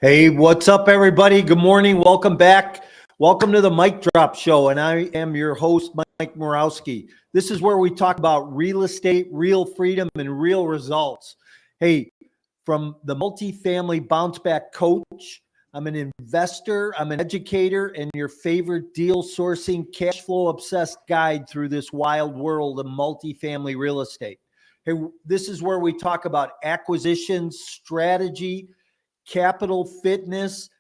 Hey, what's up, everybody? Good morning. Welcome back. Welcome to the Mic Drop Show, and I am your host, Mike Morawski. This is where we talk about real estate, real freedom, and real results. Hey, from the multifamily bounce back coach, I'm an investor, I'm an educator, and your favorite deal sourcing, cash flow obsessed guide through this wild world of multifamily real estate. Hey, this is where we talk about acquisitions, strategy, capital, fitness,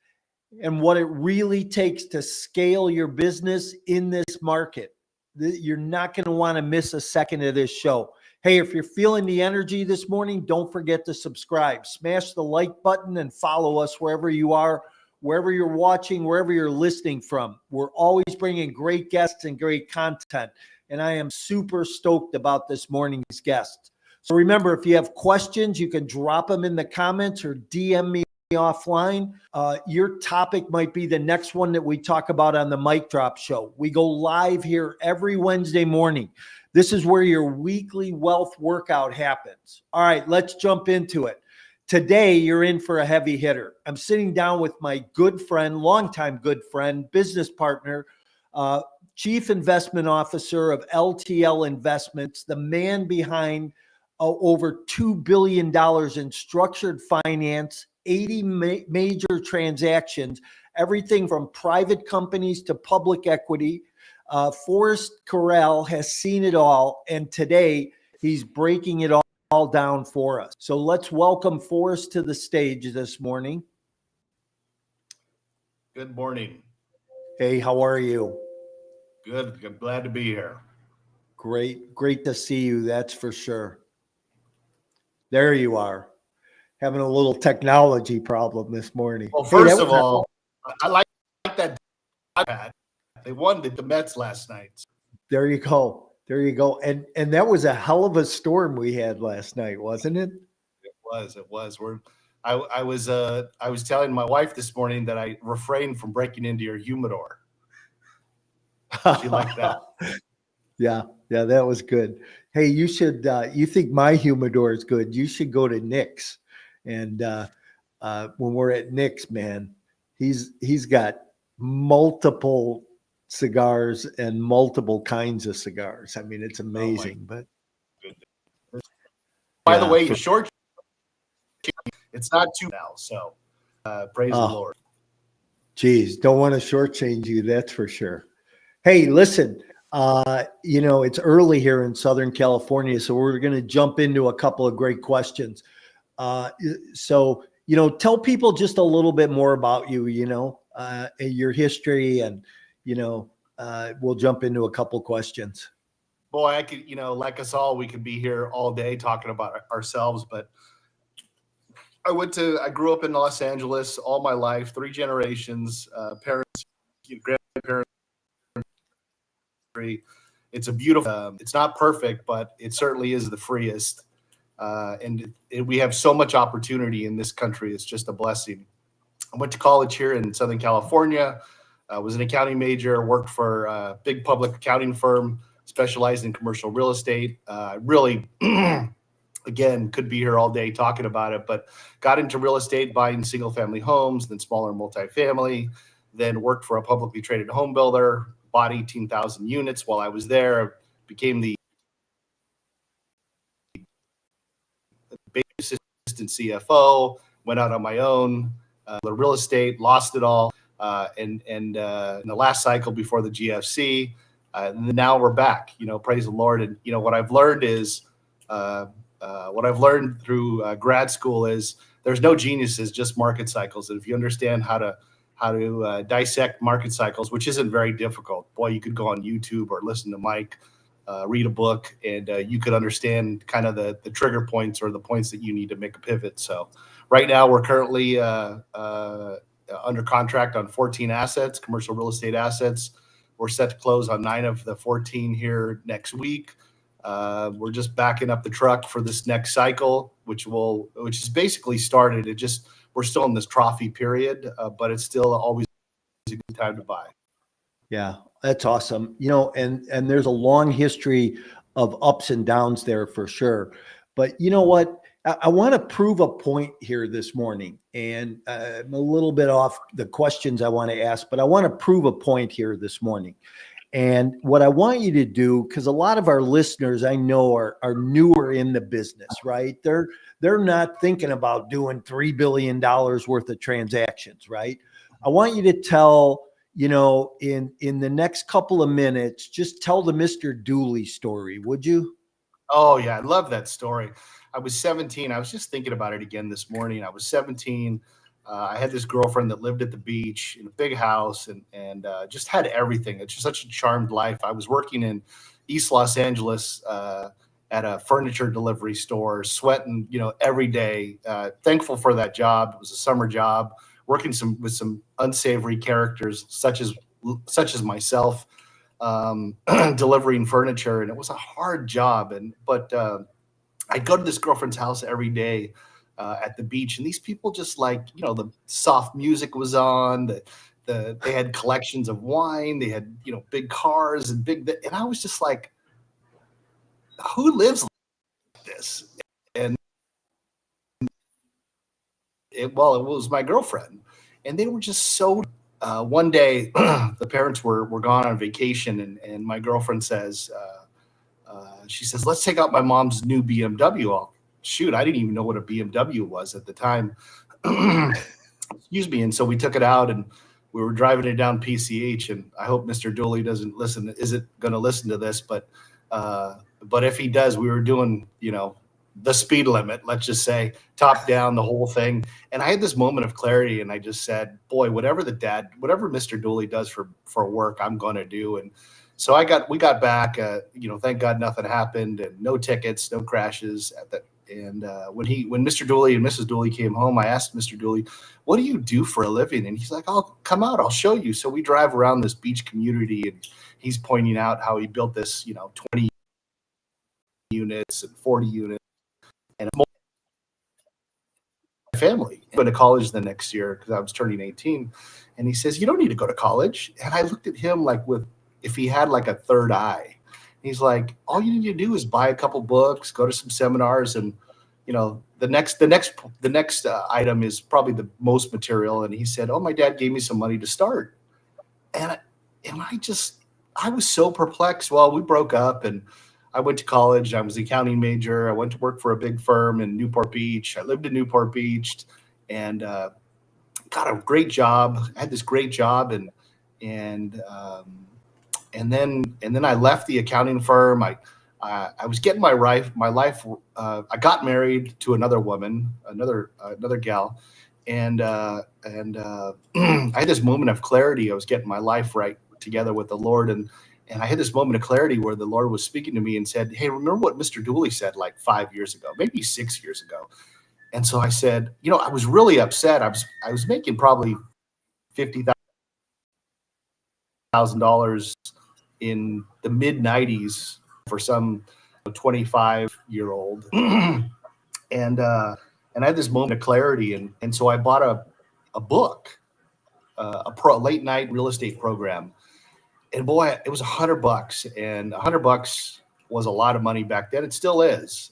and what it really takes to scale your business in this market. You're not going to want to miss a second of this show. Hey, if you're feeling the energy this morning, don't forget to subscribe. Smash the like button and follow us wherever you are, wherever you're watching, wherever you're listening from. We're always bringing great guests and great content, and I am super stoked about this morning's guest. So remember, if you have questions, you can drop them in the comments or DM me offline. Your topic might be the next one that we talk about on the Mic Drop Show. We go live here every Wednesday morning. This is where your weekly wealth workout happens. All right, let's jump into it. Today, you're in for a heavy hitter. I'm sitting down with my good friend, longtime good friend, business partner, Chief Investment Officer of LTL Investments, the man behind over $2 billion in structured finance, 80 major transactions, everything from private companies to public equity. Forrest Corral has seen it all, and today he's breaking it all down for us. So let's welcome Forrest to the stage this morning. Good morning. Hey, how are you? Good. I'm glad to be here. Great to see you, that's for sure. There you are. Having a little technology problem this morning. Well, first of all, I like that they won the Mets last night. There you go. There you go. And that was a hell of a storm we had last night, wasn't it? It was. I was telling my wife this morning that I refrained from breaking into your humidor. She liked that. Yeah, that was good. Hey, you should. You think my humidor is good? You should go to Nick's. And when we're at Nick's, man, he's got multiple cigars and multiple kinds of cigars. I mean, it's amazing. But by the way, short, it's not too now. So praise the Lord. Geez, don't want to shortchange you. That's for sure. Hey, listen. It's early here in Southern California, so we're going to jump into a couple of great questions. So, tell people just a little bit more about you, your history, and, we'll jump into a couple questions. Boy, I could, like us all, we could be here all day talking about ourselves, but I grew up in Los Angeles all my life, 3 generations, parents, grandparents. It's a beautiful, it's not perfect, but it certainly is the freest. And we have so much opportunity in this country. It's just a blessing. I went to college here in Southern California, was an accounting major, worked for a big public accounting firm, specialized in commercial real estate. Really, again, could be here all day talking about it, but got into real estate, buying single family homes, then smaller multifamily, then worked for a publicly traded home builder, bought 18,000 units while I was there, became the assistant CFO, went out on my own, the real estate, lost it all. And in the last cycle before the GFC, now we're back, praise the Lord. And, what I've learned is, what I've learned through grad school is there's no geniuses, just market cycles. And if you understand how to dissect market cycles, which isn't very difficult. Boy, you could go on YouTube or listen to Mike, read a book, and you could understand kind of the trigger points or the points that you need to make a pivot. So right now we're currently under contract on 14 assets, commercial real estate assets. We're set to close on 9 of the 14 here next week. We're just backing up the truck for this next cycle, which is basically started. We're still in this trophy period, but it's still always a good time to buy. Yeah, that's awesome. And there's a long history of ups and downs there for sure. But you know what? I want to prove a point here this morning, and I'm a little bit off the questions I want to ask, but I want to prove a point here this morning. And what I want you to do, because a lot of our listeners I know are newer in the business, right? They're not thinking about doing $3 billion worth of transactions, right? I want you to tell, in the next couple of minutes, just tell the Mr. Dooley story, would you? Oh yeah, I love that story. I was 17. I was just thinking about it again this morning. I was 17. I had this girlfriend that lived at the beach in a big house and just had everything. It's just such a charmed life. I was working in East Los Angeles at a furniture delivery store, sweating, every day. Thankful for that job. It was a summer job, working with some unsavory characters such as myself, delivering furniture, and it was a hard job. But I'd go to this girlfriend's house every day at the beach, and these people just the soft music was on. They had collections of wine. They had big cars and and I was just like, who lives like this? And it was my girlfriend, and they were just so. One day, the parents were gone on vacation, and my girlfriend says. She says, let's take out my mom's new BMW. Shoot, I didn't even know what a BMW was at the time. Excuse me. And so we took it out and we were driving it down PCH. And I hope Mr. Dooley isn't going to listen to this, but if he does, we were doing, the speed limit, let's just say, top down, the whole thing. And I had this moment of clarity, and I just said, boy, whatever Mr. Dooley does for work, I'm going to do. And so we got back, thank God nothing happened, and no tickets, no crashes and when Mr. Dooley and Mrs. Dooley came home, I asked Mr. Dooley, what do you do for a living? And he's like, oh, come out, I'll show you. So we drive around this beach community, and he's pointing out how he built this, 20 units and 40 units and a family. I went to college the next year because I was turning 18. And he says, you don't need to go to college. And I looked at him like if he had like a third eye. He's like, all you need to do is buy a couple books, go to some seminars, and the next item is probably the most material. And he said, oh, my dad gave me some money to start. And I was so perplexed. Well, we broke up, and I went to college. I was an accounting major. I went to work for a big firm in Newport Beach. I lived in Newport Beach and got a great job. I had this great job, and then I left the accounting firm. I was getting my life. I got married to another woman, another gal, and I had this moment of clarity. I was getting my life right together with the Lord, and I had this moment of clarity where the Lord was speaking to me and said, "Hey, remember what Mr. Dooley said like 5 years ago, maybe 6 years ago?" And so I said, I was really upset. I was making probably $50,000 in the mid 90s for some 25-year-old. and I had this moment of clarity. And so I bought a book, a late night real estate program. And boy, it was $100, and $100 was a lot of money back then. It still is.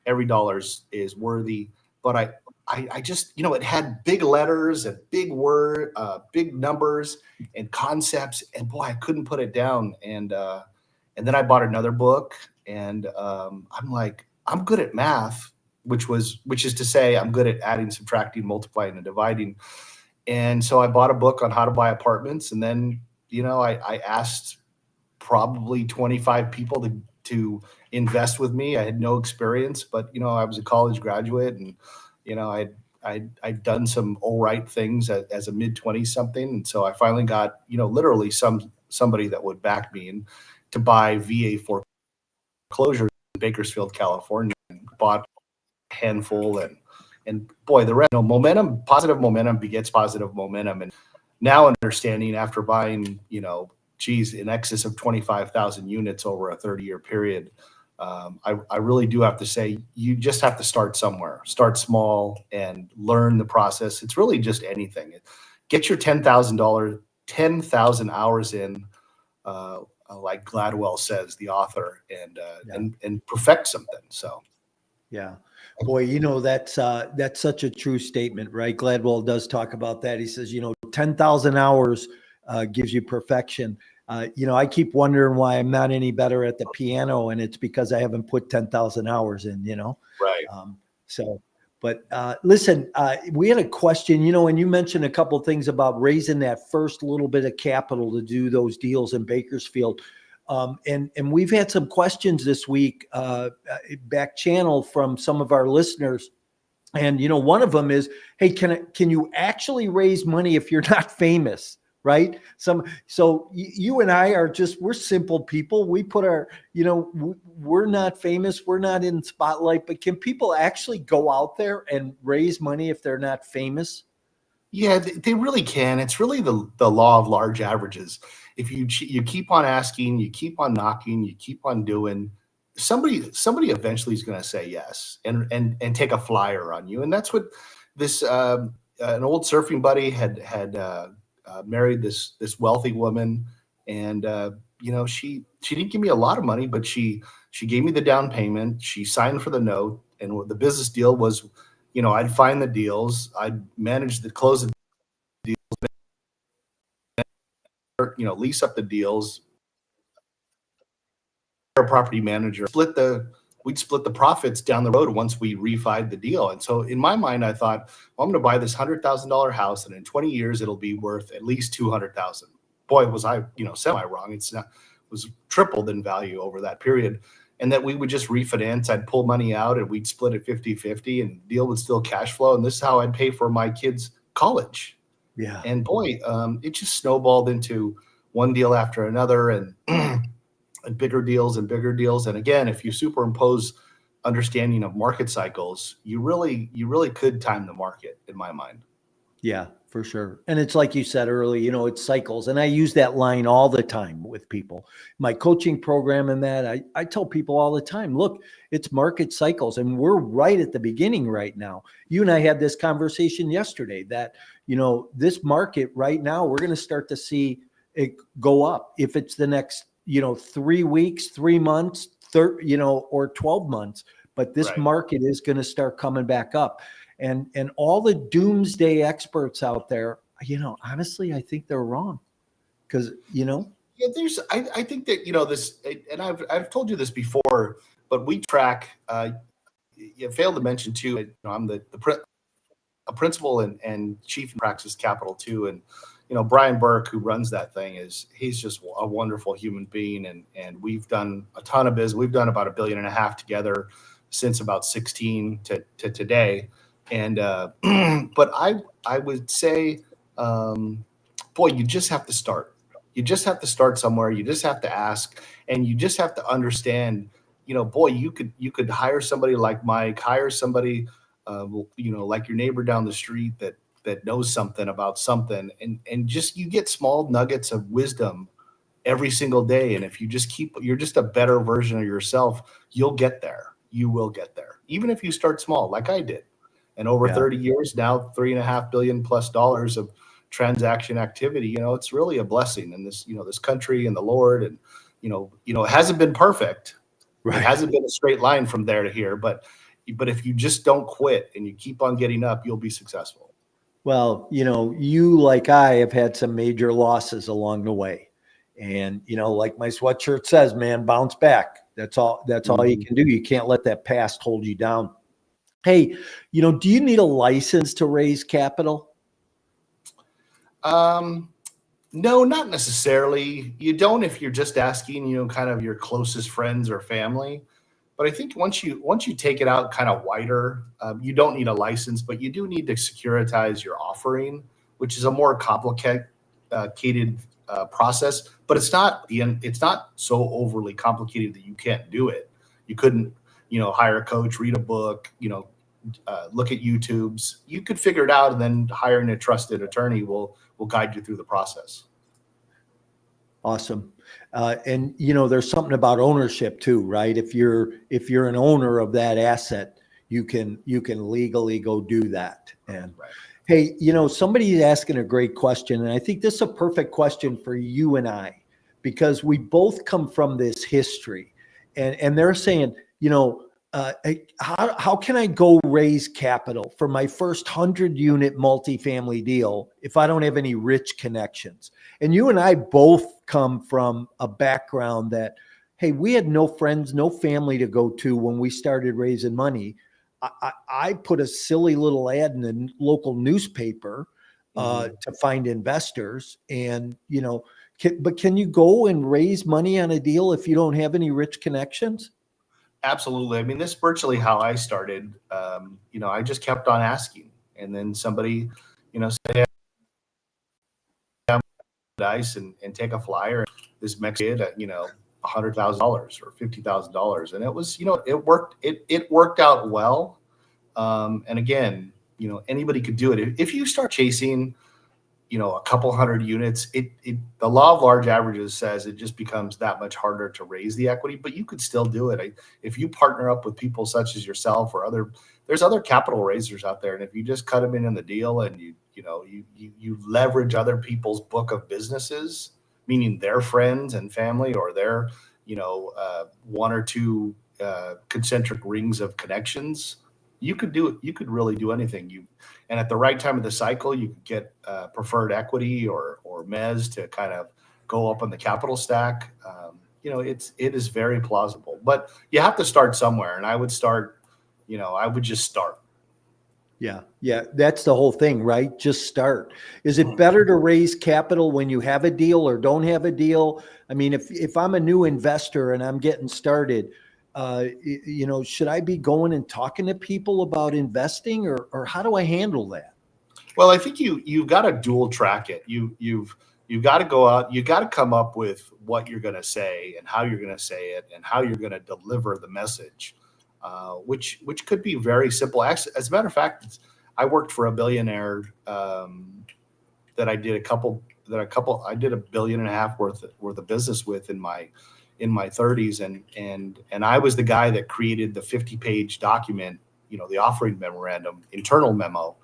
Every dollar is worthy, but I just, it had big letters and big numbers and concepts, and boy, I couldn't put it down. And then I bought another book, and I'm like, I'm good at math, which is to say I'm good at adding, subtracting, multiplying, and dividing. And so I bought a book on how to buy apartments, and then, I asked probably 25 people to invest with me. I had no experience, but I was a college graduate, and I'd done some all right things as a mid-20 something, and so I finally got literally somebody that would back me and to buy VA foreclosures in Bakersfield, California, and bought a handful, and boy, the rest, positive momentum begets positive momentum, and now understanding after buying in excess of 25,000 units over a 30-year period. I really do have to say, you just have to start somewhere. Start small and learn the process. It's really just anything. Get your $10,000 hours in, like Gladwell says, the author, and perfect something. So, Yeah. Boy, that's such a true statement, right? Gladwell does talk about that. He says, 10,000 hours gives you perfection. I keep wondering why I'm not any better at the piano, and it's because I haven't put 10,000 hours in. Right. Um, so, but listen, we had a question, and you mentioned a couple of things about raising that first little bit of capital to do those deals in Bakersfield. And we've had some questions this week, back channel from some of our listeners. And, one of them is, hey, can you actually raise money if you're not famous? Right. So you and I we're simple people. We put we're not famous. We're not in spotlight, but can people actually go out there and raise money if they're not famous? Yeah, they really can. It's really the law of large averages. If you keep on asking, you keep on knocking, you keep on doing, somebody eventually is going to say yes and take a flyer on you. And that's what this an old surfing buddy had married this wealthy woman, and she didn't give me a lot of money, but she gave me the down payment. She signed for the note, and what the business deal was, I'd find the deals, I'd manage the close the deals, lease up the deals, a property manager, we'd split the profits down the road once we refied the deal. And so in my mind, I thought, well, I'm going to buy this $100,000 house, and in 20 years, it'll be worth at least 200,000. Boy, was I, semi wrong. It was tripled in value over that period. And that we would just refinance. I'd pull money out and we'd split it 50-50, and the deal would still cash flow. And this is how I'd pay for my kids' college. Yeah. And boy, it just snowballed into one deal after another, and and bigger deals and bigger deals. And again, if you superimpose understanding of market cycles, you really could time the market, in my mind. Yeah, for sure. And it's like you said earlier, it's cycles. And I use that line all the time with people. My coaching program and that, I tell people all the time, look, it's market cycles. And we're right at the beginning right now. You and I had this conversation yesterday that, this market right now, we're going to start to see it go up. If it's the next, 3 weeks, 3 months, or 12 months, but this Right. market is going to start coming back up. And all the doomsday experts out there, honestly, I think they're wrong because, Yeah, I think that, this, and I've told you this before, but we track, you failed to mention too, I'm a principal and chief in Praxis Capital too. And, Brian Burke, who runs that thing, he's just a wonderful human being. And we've done a ton of business. We've done about $1.5 billion together since about 16 to today. And, but I would say, boy, you just have to start. You just have to start somewhere. You just have to ask, and you just have to understand, boy, you could hire somebody like Mike, hire somebody, like your neighbor down the street that knows something about something, and just, you get small nuggets of wisdom every single day. And if you just you're just a better version of yourself, you'll get there. You will get there. Even if you start small, like I did. And over 30 years now, $3.5 billion plus of transaction activity, it's really a blessing in this, this country and the Lord. And, it hasn't been perfect. right. It hasn't been a straight line from there to here, but if you just don't quit and you keep on getting up, you'll be successful. Well, you, like I, have had some major losses along the way. And, like my sweatshirt says, man, bounce back. That's all you can do. You can't let that past hold you down. Hey, do you need a license to raise capital? No, not necessarily. You don't if you're just asking, kind of your closest friends or family. But I think once you take it out kind of wider, you don't need a license, but you do need to securitize your offering, which is a more complicated process. But it's not so overly complicated that you can't do it. You couldn't, hire a coach, read a book, look at YouTubes. You could figure it out, and then hiring a trusted attorney will guide you through the process. Awesome. And there's something about ownership too, right? If you're an owner of that asset, you can legally go do that. And right. Hey, somebody's asking a great question, and I think this is a perfect question for you and I, because we both come from this history, and they're saying, how can I go raise capital for my first 100-unit multifamily deal if I don't have any rich connections? And you and I both come from a background that, hey, we had no friends, no family to go to when we started raising money. I put a silly little ad in the local newspaper to find investors, and but can you go and raise money on a deal if you don't have any rich connections? Absolutely. I mean, this is virtually how I started. I just kept on asking, and then somebody, said, "Hey, I'm dice and take a flyer." This Mexican kid, at, $100,000 or $50,000, and it was, it worked. It worked out well. And again, anybody could do it if you start chasing, a couple hundred units. The law of large averages says it just becomes that much harder to raise the equity, but you could still do it. If you partner up with people such as yourself or there's other capital raisers out there, and if you just cut them in the deal and you leverage other people's book of businesses, meaning their friends and family or their one or two concentric rings of connections, you could do it. You could really do anything. And at the right time of the cycle, you could get preferred equity or mezz to kind of go up on the capital stack. It is very plausible, but you have to start somewhere. And I would start, I would just start. Yeah. Yeah. That's the whole thing, right? Just start. Is it better to raise capital when you have a deal or don't have a deal? I mean, if I'm a new investor and I'm getting started, should I be going and talking to people about investing, or how do I handle that? Well, I think you've got to dual track it. You've got to go out. You got to come up with what you're going to say and how you're going to say it and how you're going to deliver the message, which could be very simple. Actually, as a matter of fact, I worked for a billionaire that I did $1.5 billion worth of business with in my 30s, and I was the guy that created the 50-page document, the offering memorandum, internal memo.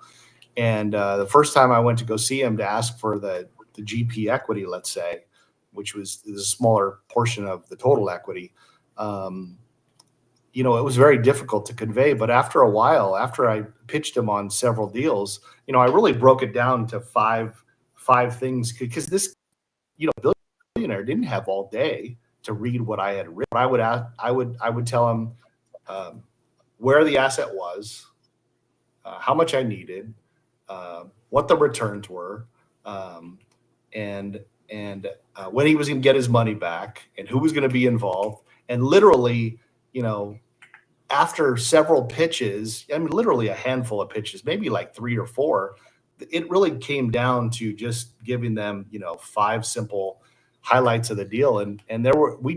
And the first time I went to go see him to ask for the GP equity, let's say, which was the smaller portion of the total equity, it was very difficult to convey. But after a while, after I pitched him on several deals, I really broke it down to five things, because this, billionaire didn't have all day to read what I had written. I would tell him where the asset was, how much I needed, what the returns were, and when he was going to get his money back, and who was going to be involved. And literally, after several pitches, I mean, literally a handful of pitches, maybe like 3 or 4, it really came down to just giving them, 5 simple highlights of the deal. And we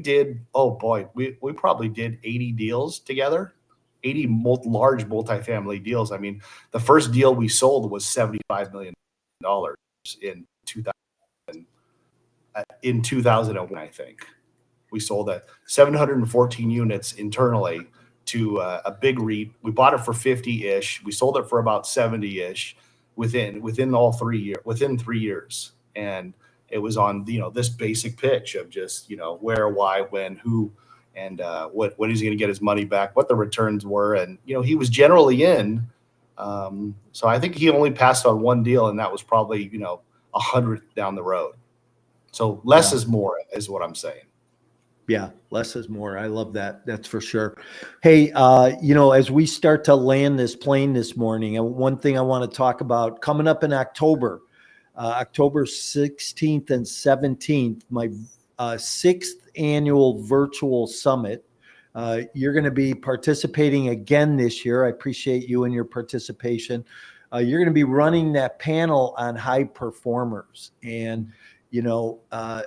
probably did 80 deals together. 80 large multifamily deals. I mean, the first deal we sold was $75 million in 2001, I think. We sold 714 units internally to a big REIT. We bought it for 50-ish. We sold it for about 70-ish within 3 years. And it was on, this basic pitch of just, where, why, when, who, and when he's going to get his money back, what the returns were. And, he was generally in. So I think he only passed on one deal, and that was probably, 100 down the road. So less is more, is what I'm saying. Yeah, less is more. I love that. That's for sure. Hey, as we start to land this plane this morning, and one thing I want to talk about coming up in October, October 16th and 17th, my 6th annual virtual summit. You're going to be participating again this year. I appreciate you and your participation. You're going to be running that panel on high performers. And,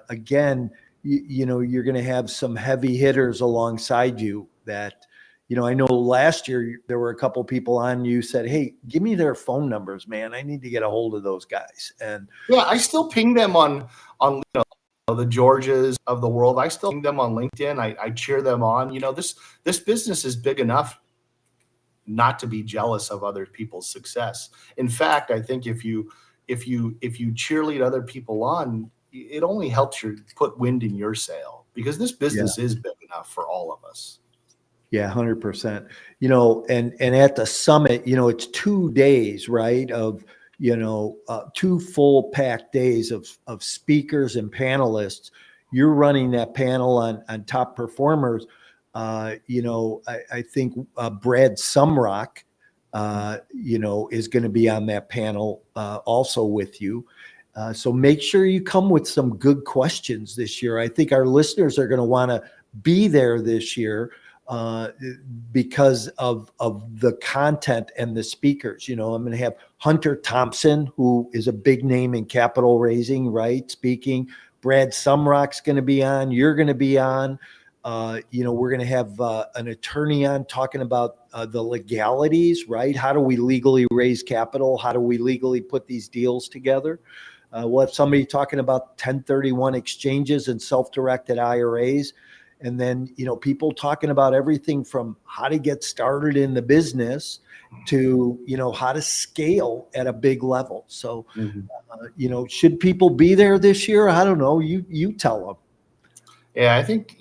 again, you're going to have some heavy hitters alongside you that, I know last year there were a couple people on, you said, hey, give me their phone numbers, man. I need to get a hold of those guys. And yeah, I still ping them on the Georges of the world. I still ping them on LinkedIn. I cheer them on. This business is big enough not to be jealous of other people's success. In fact, I think if you cheerlead other people on, it only helps you put wind in your sail, because this business is big enough for all of us. Yeah, 100%. And at the summit, it's 2 days, right? Of, 2 full packed days of speakers and panelists. You're running that panel on top performers. I think Brad Sumrock, is going to be on that panel also with you. So make sure you come with some good questions this year. I think our listeners are going to want to be there this year uh, because of the content and the speakers. I'm going to have Hunter Thompson, who is a big name in capital raising, right? Speaking. Brad Sumrock's going to be on. You're going to be on. We're going to have an attorney on talking about the legalities, right? How do we legally raise capital? How do we legally put these deals together? We'll have somebody talking about 1031 exchanges and self-directed IRAs. And then, people talking about everything from how to get started in the business to, how to scale at a big level. So, should people be there this year? I don't know. You tell them. Yeah, I think,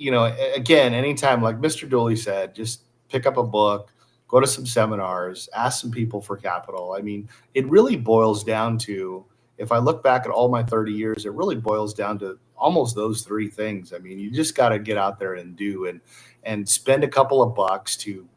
again, anytime, like Mr. Dooley said, just pick up a book, go to some seminars, ask some people for capital. I mean, it really boils down to, if I look back at all my 30 years, it really boils down to almost those three things. I mean, you just got to get out there and do and spend a couple of bucks to,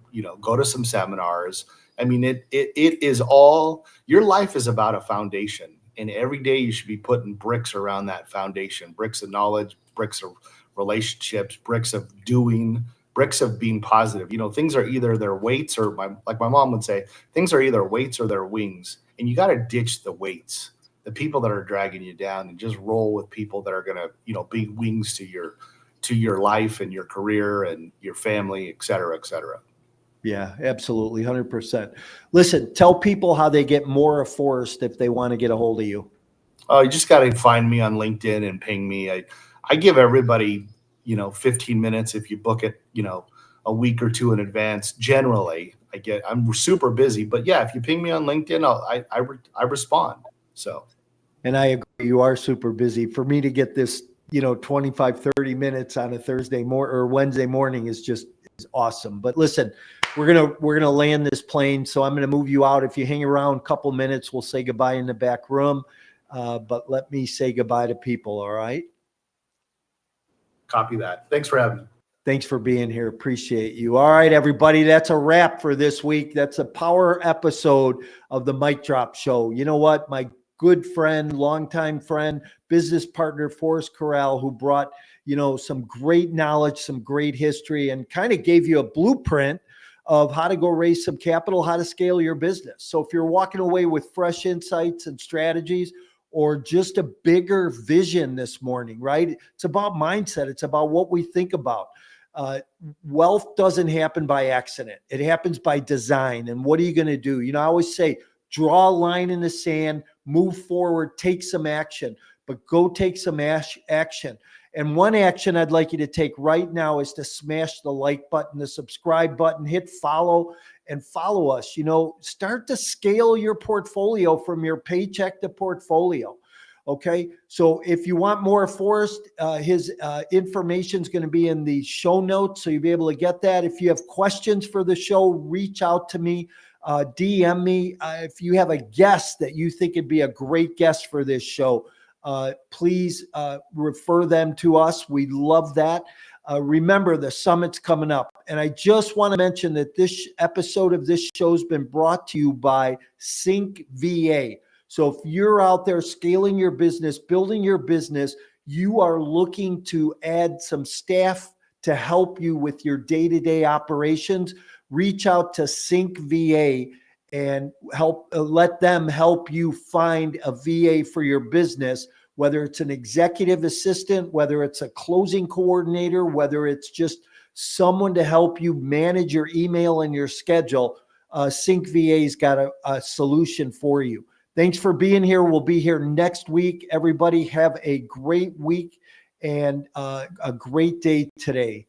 go to some seminars. I mean, it is all, your life is about a foundation, and every day you should be putting bricks around that foundation, bricks of knowledge, bricks of relationships, bricks of doing, bricks of being positive. Things are either their weights or like my mom would say, things are either weights or their wings, and you got to ditch the weights, the people that are dragging you down, and just roll with people that are going to, be wings to your life and your career and your family, et cetera, et cetera. Yeah, absolutely. 100%. Listen, tell people how they get more of Forrest if they want to get a hold of you. Oh, you just got to find me on LinkedIn and ping me. I give everybody, 15 minutes if you book it, a week or two in advance. Generally, I'm super busy, but yeah, if you ping me on LinkedIn, I respond. So. And I agree, you are super busy. For me to get this, 25, 30 minutes on a Thursday or Wednesday morning is awesome. But listen, we're going to land this plane. So I'm going to move you out. If you hang around a couple minutes, we'll say goodbye in the back room. But let me say goodbye to people. All right. Copy that. Thanks for having me. Thanks for being here. Appreciate you. All right, everybody. That's a wrap for this week. That's a power episode of the Mic Drop Show. You know what? My good friend, longtime friend, business partner, Forrest Corral, who brought, some great knowledge, some great history, and kind of gave you a blueprint of how to go raise some capital, how to scale your business. So if you're walking away with fresh insights and strategies, or just a bigger vision this morning, right? It's about mindset. It's about what we think about. Wealth doesn't happen by accident. It happens by design. And what are you going to do? I always say, draw a line in the sand, move forward, take some action, but go take some action. And one action I'd like you to take right now is to smash the like button, the subscribe button, hit follow, and follow us. Start to scale your portfolio from your paycheck to portfolio. Okay. So if you want more Forrest, his information is going to be in the show notes. So you'll be able to get that. If you have questions for the show, reach out to me, DM me. If you have a guest that you think would be a great guest for this show, please refer them to us. We love that. Remember, the summit's coming up. And I just want to mention that this episode of this show has been brought to you by Sync VA. So if you're out there scaling your business, building your business, you are looking to add some staff to help you with your day-to-day operations, reach out to Sync VA and let them help you find a VA for your business, whether it's an executive assistant, whether it's a closing coordinator, whether it's just someone to help you manage your email and your schedule. Sync VA's got a solution for you. Thanks for being here. We'll be here next week. Everybody have a great week and a great day today.